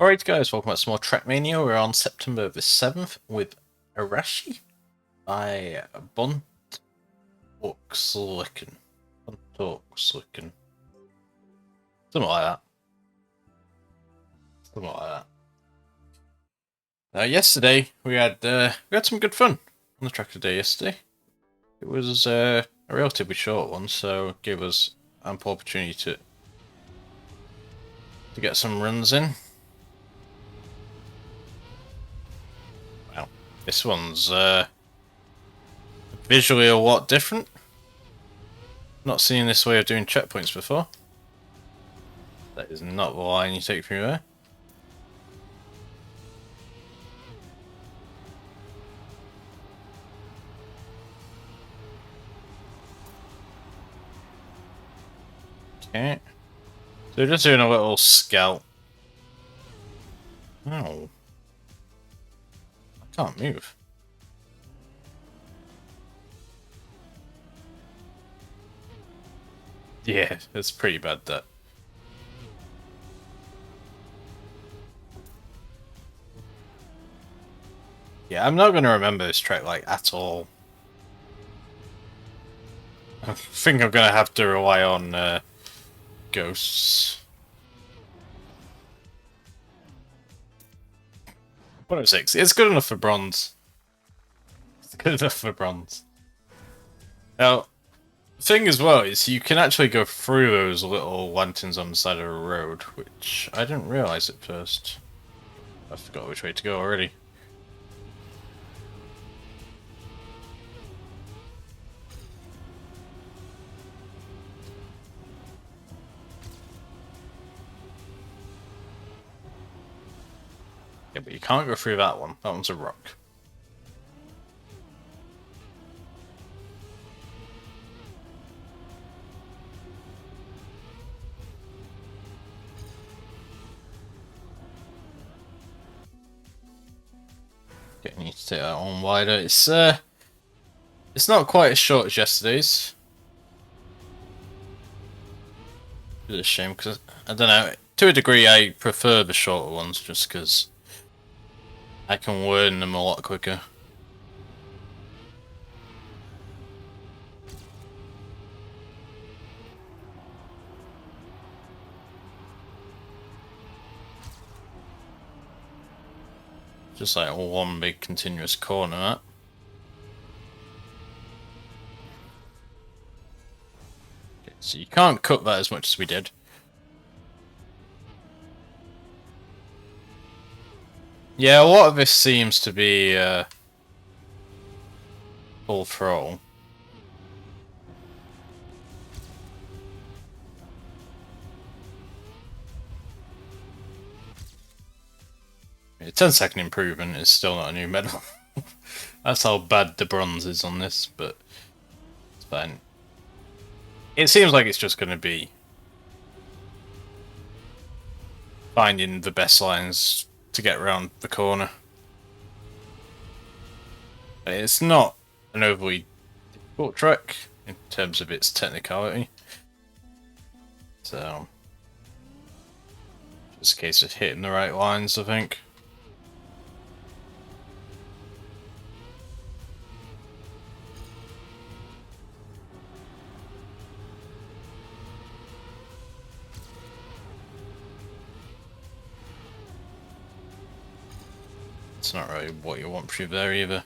Alright guys, welcome back to more Trackmania. We're on September the 7th with Arashi by Buntokslicken. Buntokslicken. Something like that. Something like that. Yesterday we had some good fun on the track today yesterday. It was a relatively short one, so it gave us ample opportunity to get some runs in. Well, this one's visually a lot different. Not seen this way of doing checkpoints before. That is not the line you take through there. Okay. So we're just doing a little scout. Oh. I can't move. Yeah, it's pretty bad, that. Yeah, I'm not going to remember this track, like, at all. I think I'm going to have to rely on ghosts. 106. It's good enough for bronze. It's good enough for bronze. Now, the thing as well is you can actually go through those little lanterns on the side of the road, which I didn't realise at first. I forgot which way to go already. Yeah, but you can't go through that one. That one's a rock. Okay, I need to take that one wider. It's not quite as short as yesterday's. It's a shame because I don't know. To a degree, I prefer the shorter ones just because I can learn them a lot quicker. Just like one big continuous corner. That. Okay, so you can't cut that as much as we did. Yeah, a lot of this seems to be full throttle. A 10-second improvement is still not a new medal. That's how bad the bronze is on this, but it's fine. It seems like it's just going to be finding the best lines to get around the corner. It's not an overly difficult track in terms of its technicality. So, just a case of hitting the right lines, I think. It's not really what you want through there either.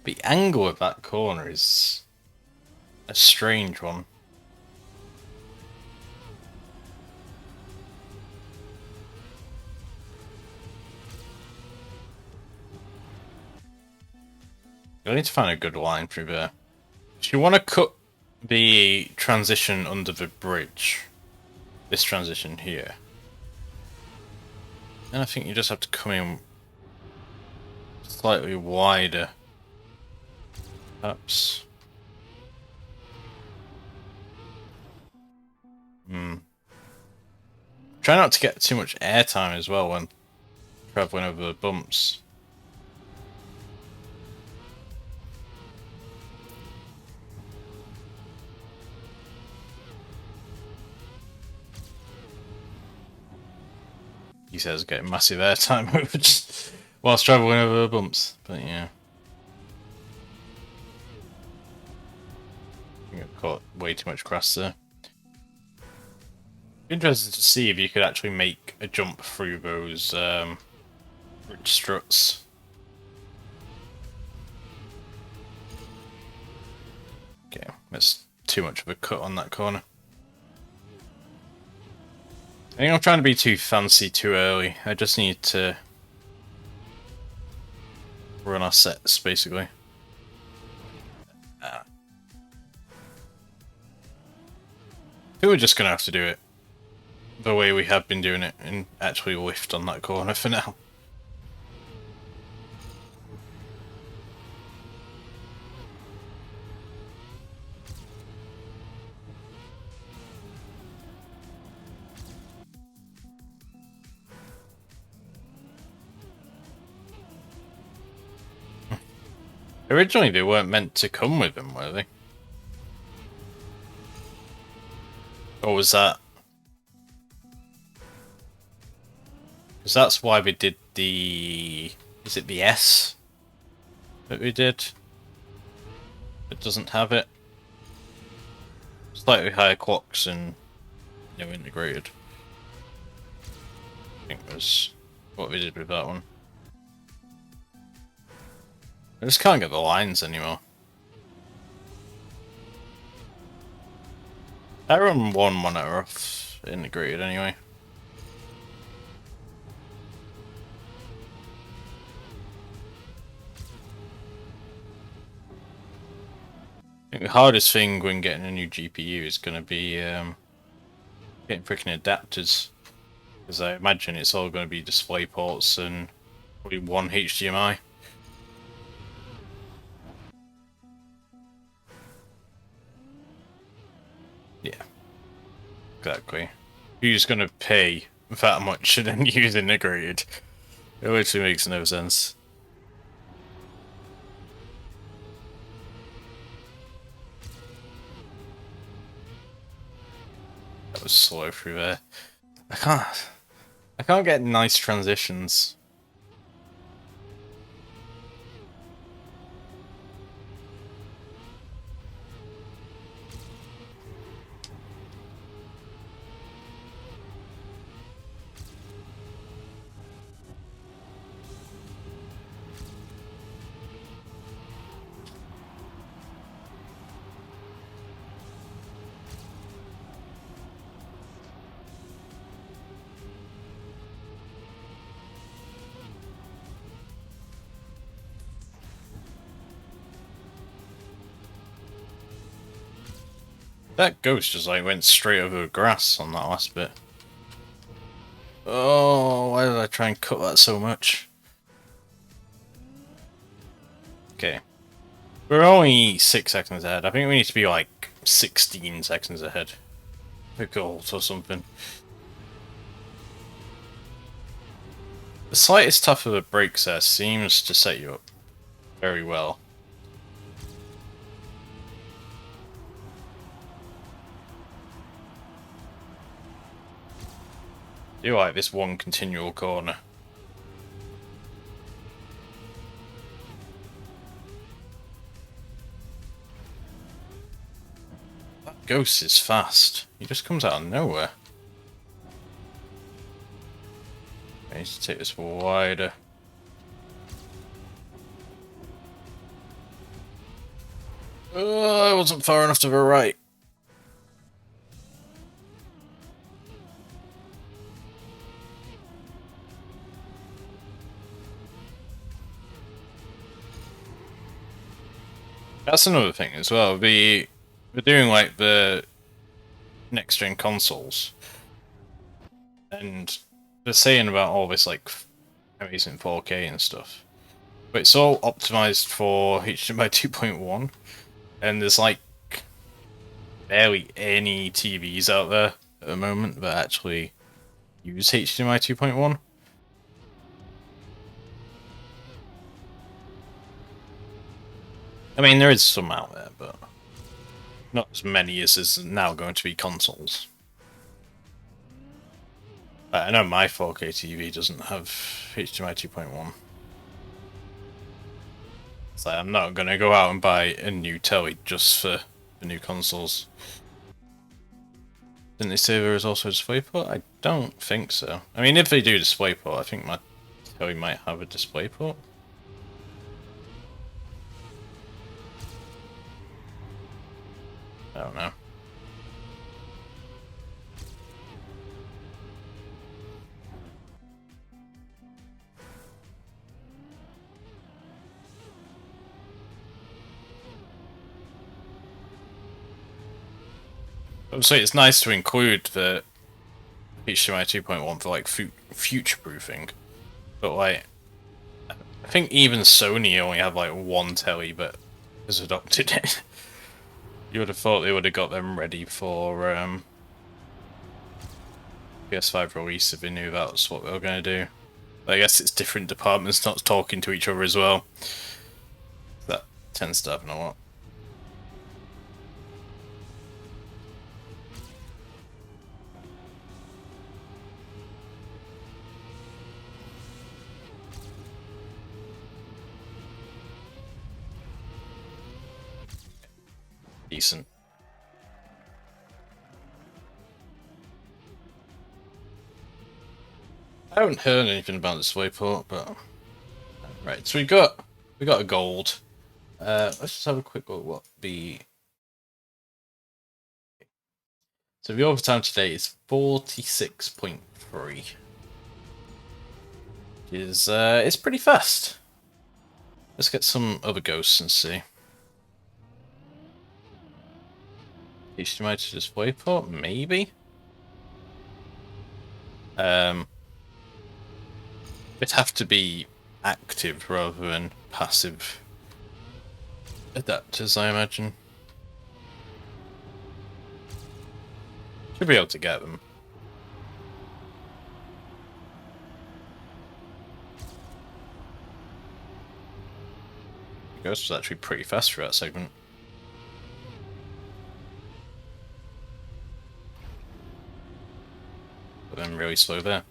The angle of that corner is a strange one. You'll need to find a good line through there. If you want to cut the transition under the bridge, this transition here, then I think you just have to come in slightly wider. Perhaps. Try not to get too much airtime as well when traveling over the bumps. He says getting massive airtime over just whilst traveling over the bumps, but yeah. I think I've caught way too much grass there. Interested to see if you could actually make a jump through those ridge struts. Okay, that's too much of a cut on that corner. I think I'm trying to be too fancy too early. I just need to run our sets, basically. I think we're just going to have to do it the way we have been doing it and actually lift on that corner for now. Originally they weren't meant to come with them, were they? Or was that... Because that's why we did the... Is it the S that we did? It doesn't have it. Slightly higher clocks and no integrated. I think was what we did with that one. I just can't get the lines anymore. I run one monitor off integrated anyway. I think the hardest thing when getting a new GPU is going to be getting freaking adapters. Because I imagine it's all going to be display ports and probably one HDMI. Yeah, exactly. Who's going to pay that much and then use integrated? It literally makes no sense. That was slow through there. I can't get nice transitions. That ghost just like went straight over the grass on that last bit. Oh, why did I try and cut that so much? Okay. We're only 6 seconds ahead. I think we need to be like 16 seconds ahead. A goal or something. The slightest tough of the breaks there seems to set you up very well. I do like this one continual corner. That ghost is fast. He just comes out of nowhere. I need to take this wider. Oh, I wasn't far enough to the right. That's another thing as well. We're doing like the next gen consoles, and they're saying about all this like amazing 4K and stuff, but it's all optimized for HDMI 2.1, and there's like barely any TVs out there at the moment that actually use HDMI 2.1. mean, there is some out there, but not as many as is now going to be consoles. I know my 4K TV doesn't have HDMI 2.1. So I'm not going to go out and buy a new telly just for the new consoles. Didn't they say there was also a DisplayPort? I don't think so. I mean, if they do DisplayPort, I think my telly might have a DisplayPort. I don't know. Obviously, it's nice to include the HDMI 2.1 for like future proofing, but like I think even Sony only have like one telly that has adopted it. You would have thought they would have got them ready for PS5 release if they knew that's what they were going to do. But I guess it's different departments not talking to each other as well. That tends to happen a lot. Decent. I haven't heard anything about this DisplayPort, but right. So we got a gold. Let's just have a quick look what the so the overtime today is 46.3. Is it's pretty fast. Let's get some other ghosts and see. HDMI to DisplayPort, maybe. It'd have to be active rather than passive adapters, I imagine. Should be able to get them. Ghost was actually pretty fast for that segment. But then really slow there.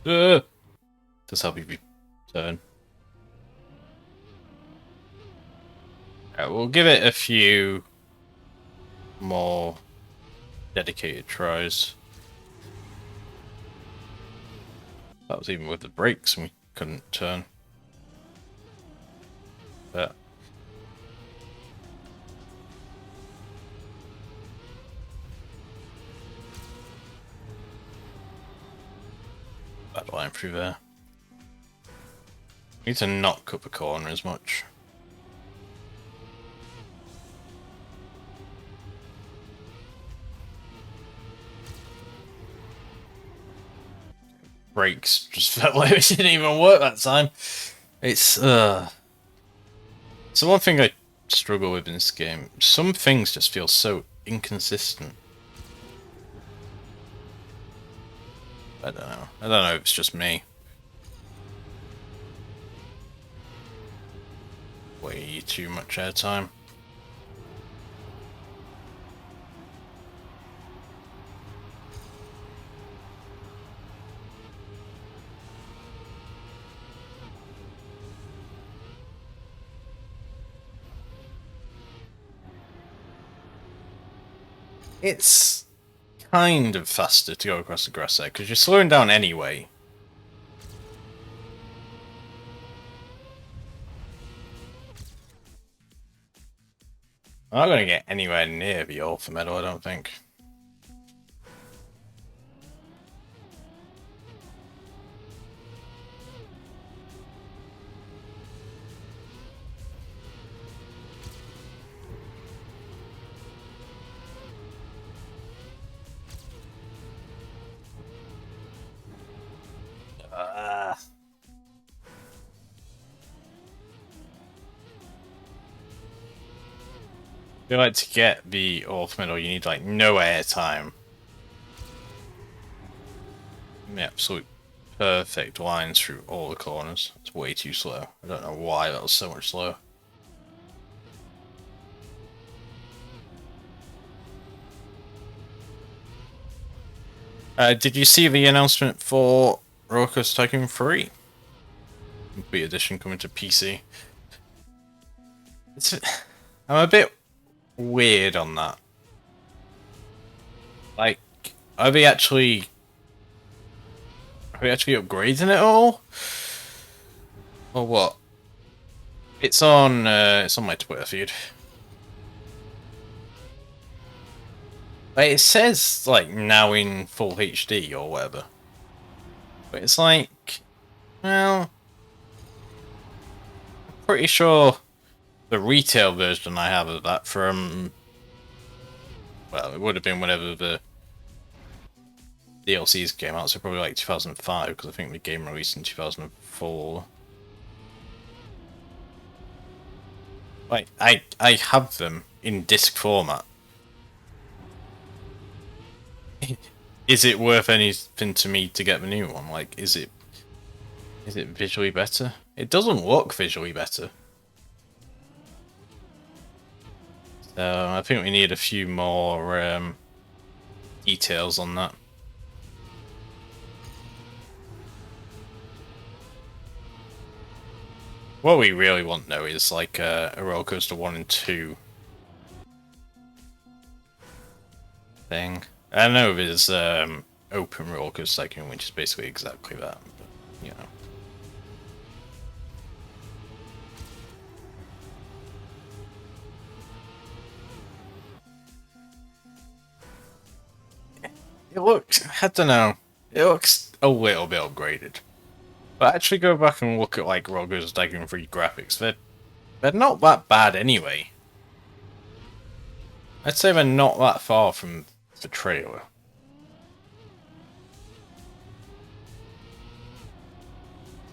Does help you turn. Right, we'll give it a few more dedicated tries. That was even with the brakes and we couldn't turn. But bad line through there. Need to not cut the corner as much. Brakes just felt like it didn't even work that time. It's so one thing I struggle with in this game. Some things just feel so inconsistent. I don't know. I don't know if it's just me. Way too much airtime. It's kind of faster to go across the grass there, because you're slowing down anyway. I'm not going to get anywhere near the Alpha Medal, I don't think. I feel like to get the Alpha Medal, you need like no airtime. The absolute perfect lines through all the corners. It's way too slow. I don't know why that was so much slower. Did you see the announcement for Roller Coaster Tycoon 3? Complete edition coming to PC. It's, I'm a bit weird on that. Like, are they actually upgrading it all, or what? It's on my Twitter feed. Like, it says like now in full HD or whatever, but it's like, well, I'm pretty sure the retail version I have of that from, well, it would have been whenever the DLCs came out, so probably like 2005, because I think the game released in 2004. Like, I have them in disc format. Is it worth anything to me to get the new one? Like, is it visually better? It doesn't look visually better. So I think we need a few more details on that. What we really want though is like a Roller Coaster 1 and 2 thing. I know there's open Roller Coaster Tycoon, which is basically exactly that, but you know. It looks, I don't know, it looks a little bit upgraded. But actually go back and look at like Roller Coaster Tycoon 3 graphics, they're not that bad anyway. I'd say they're not that far from the trailer.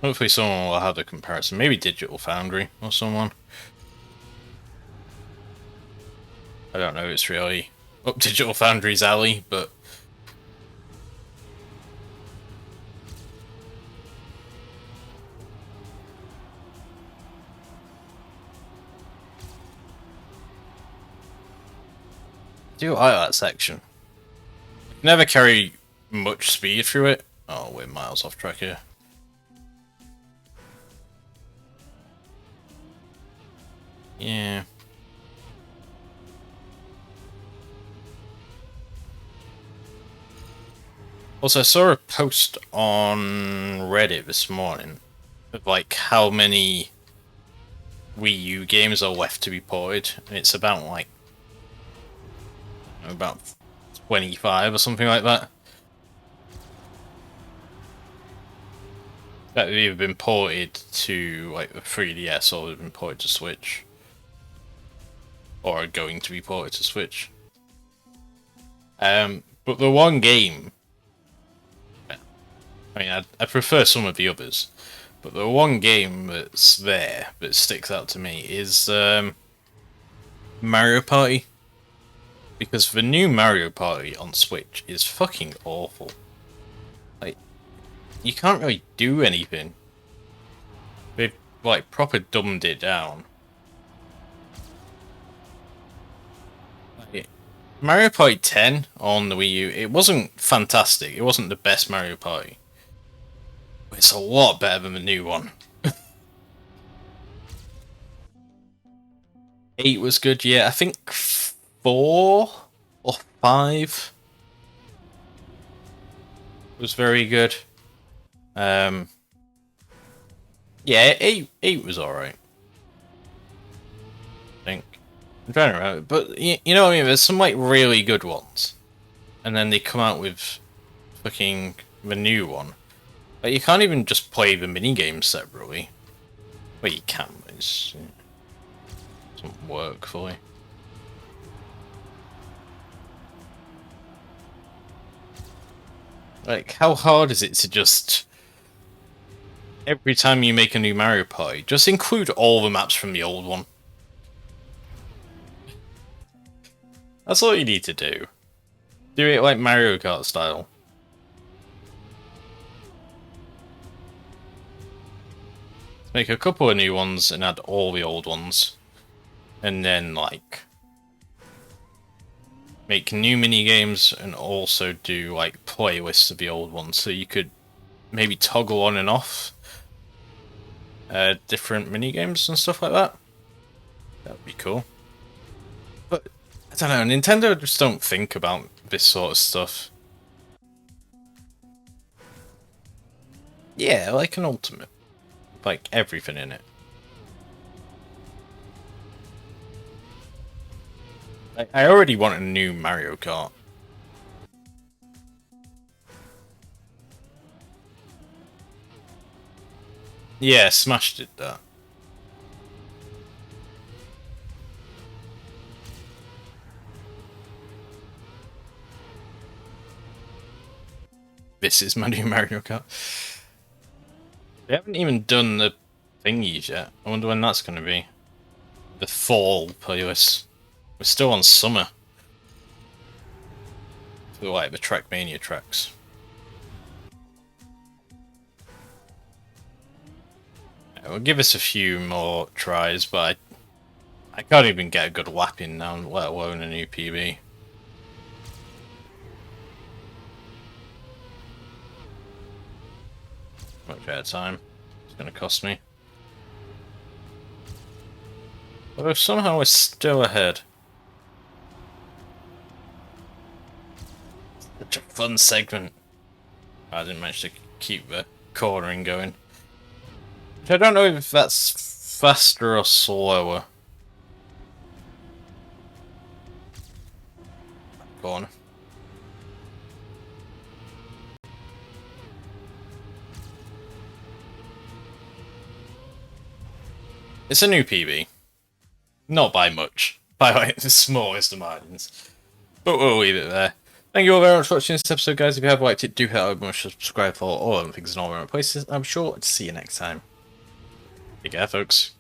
Hopefully someone will have a comparison. Maybe Digital Foundry or someone. I don't know, it's really up Digital Foundry's alley, but I do like that section. Never carry much speed through it. Oh, we're miles off track here. Yeah. Also, I saw a post on Reddit this morning of like how many Wii U games are left to be ported, and it's about like about 25 or something like that. That have either been ported to like the 3DS or they've been ported to Switch, or are going to be ported to Switch. But the one game, I mean, I prefer some of the others, but the one game that's there that sticks out to me is Mario Party. Because the new Mario Party on Switch is fucking awful. Like, you can't really do anything. They've, like, proper dumbed it down. Like, Mario Party 10 on the Wii U, it wasn't fantastic. It wasn't the best Mario Party. But it's a lot better than the new one. 8 was good, yeah. I think 4 or 5 was very good. Yeah, 8 was alright. I think. I'm trying to remember, but you know what I mean? There's some like really good ones, and then they come out with fucking the new one. Like, you can't even just play the mini games separately. Well, you can, but it doesn't work fully. Like, how hard is it to just every time you make a new Mario Party, just include all the maps from the old one? That's all you need to do. Do it like Mario Kart style. Make a couple of new ones and add all the old ones. And then, like, make new mini games and also do like playlists of the old ones, so you could maybe toggle on and off different mini games and stuff like that. That would be cool. But I don't know, Nintendo just don't think about this sort of stuff. Yeah, like an Ultimate. Like everything in it. I already want a new Mario Kart. Yeah, Smash did that. This is my new Mario Kart. They haven't even done the thingies yet. I wonder when that's going to be. The fall playlist. We're still on summer. For like the Trackmania tracks. Yeah, we'll give us a few more tries, but I can't even get a good lap in now, let alone a new PB. Much better time. It's going to cost me. Although somehow we're still ahead. Such a fun segment. I didn't manage to keep the cornering going. Which I don't know if that's faster or slower. Corner. It's a new PB. Not by much. By like the smallest of margins. But we'll leave it there. Thank you all very much for watching this episode, guys. If you have liked it, do hit that like button, subscribe for all other things in all around places. I'm sure to see you next time. Take care, folks.